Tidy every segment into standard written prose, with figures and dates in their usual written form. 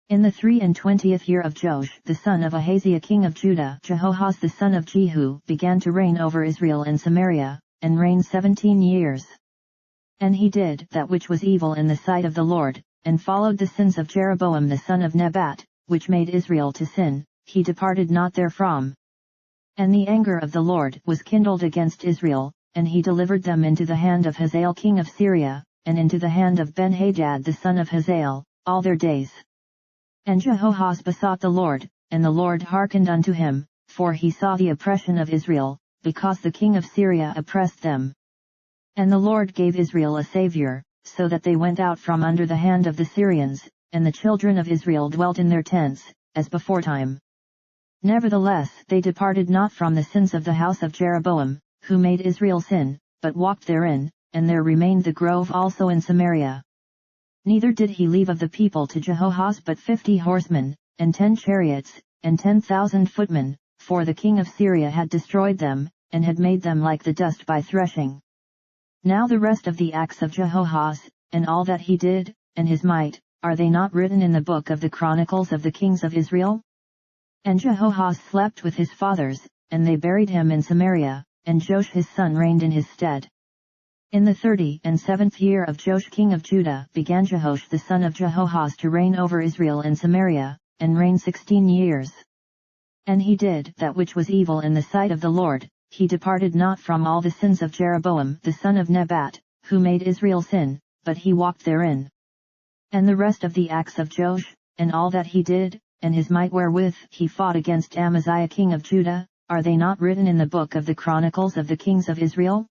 In the 23rd year of Joash the son of Ahaziah king of Judah, Jehoahaz the son of Jehu began to reign over Israel and Samaria, and reigned 17 years. And he did that which was evil in the sight of the Lord, and followed the sins of Jeroboam the son of Nebat, which made Israel to sin, he departed not therefrom. And the anger of the Lord was kindled against Israel, and he delivered them into the hand of Hazael king of Syria, and into the hand of Ben-Hadad the son of Hazael, all their days. And Jehoahaz besought the Lord, and the Lord hearkened unto him, for he saw the oppression of Israel, because the king of Syria oppressed them. And the Lord gave Israel a Saviour, so that they went out from under the hand of the Syrians, and the children of Israel dwelt in their tents, as beforetime. Nevertheless they departed not from the sins of the house of Jeroboam, who made Israel sin, but walked therein, and there remained the grove also in Samaria. Neither did he leave of the people to Jehoahaz but 50 horsemen, and 10 chariots, and 10,000 footmen, for the king of Syria had destroyed them, and had made them like the dust by threshing. Now the rest of the acts of Jehoahaz, and all that he did, and his might, are they not written in the book of the Chronicles of the kings of Israel? And Jehoahaz slept with his fathers, and they buried him in Samaria, and Joash his son reigned in his stead. In the 37th year of Joash king of Judah began Jehoash the son of Jehoahaz to reign over Israel and Samaria, and reigned 16 years. And he did that which was evil in the sight of the Lord, he departed not from all the sins of Jeroboam the son of Nebat, who made Israel sin, but he walked therein. And the rest of the acts of Joash, and all that he did, and his might wherewith he fought against Amaziah king of Judah, are they not written in the book of the Chronicles of the kings of Israel?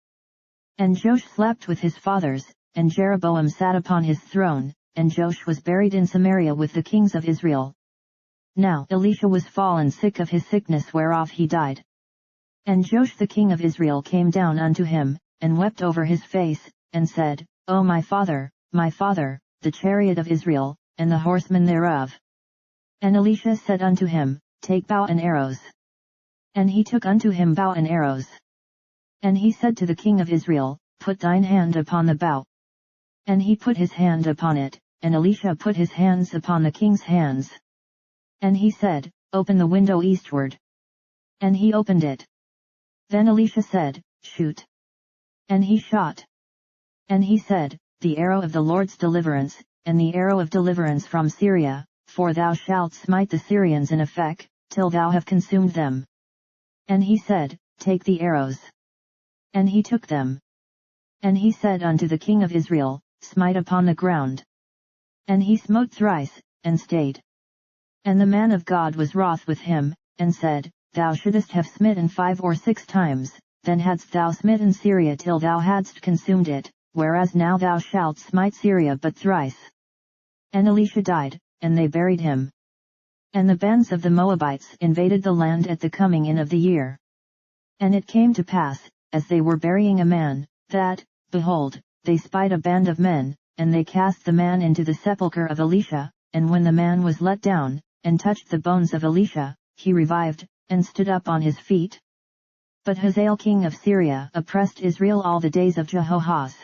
And Joash slept with his fathers, and Jeroboam sat upon his throne, and Joash was buried in Samaria with the kings of Israel. Now Elisha was fallen sick of his sickness whereof he died. And Joash the king of Israel came down unto him, and wept over his face, and said, O my father, the chariot of Israel, and the horsemen thereof. And Elisha said unto him, Take bow and arrows. And he took unto him bow and arrows. And he said to the king of Israel, Put thine hand upon the bow. And he put his hand upon it, and Elisha put his hands upon the king's hands. And he said, Open the window eastward. And he opened it. Then Elisha said, Shoot. And he shot. And he said, The arrow of the Lord's deliverance, and the arrow of deliverance from Syria, for thou shalt smite the Syrians in Aphek, till thou have consumed them. And he said, Take the arrows. And he took them. And he said unto the king of Israel, Smite upon the ground. And he smote thrice, and stayed. And the man of God was wroth with him, and said, Thou shouldest have smitten 5 or 6 times, then hadst thou smitten Syria till thou hadst consumed it, whereas now thou shalt smite Syria but thrice. And Elisha died, and they buried him. And the bands of the Moabites invaded the land at the coming in of the year. And it came to pass, as they were burying a man, that, behold, they spied a band of men, and they cast the man into the sepulchre of Elisha, and when the man was let down, and touched the bones of Elisha, he revived, and stood up on his feet. But Hazael king of Syria oppressed Israel all the days of Jehoahaz.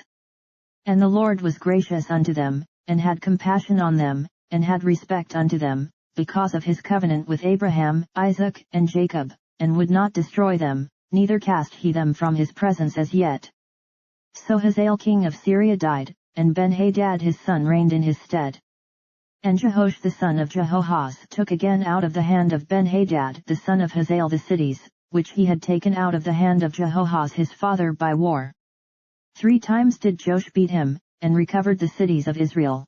And the Lord was gracious unto them, and had compassion on them, and had respect unto them, because of his covenant with Abraham, Isaac, and Jacob, and would not destroy them, neither cast he them from his presence as yet. So Hazael king of Syria died, and Ben-Hadad his son reigned in his stead. And Jehoash the son of Jehoahaz took again out of the hand of Ben-Hadad the son of Hazael the cities, which he had taken out of the hand of Jehoahaz his father by war. 3 times did Joash beat him, and recovered the cities of Israel.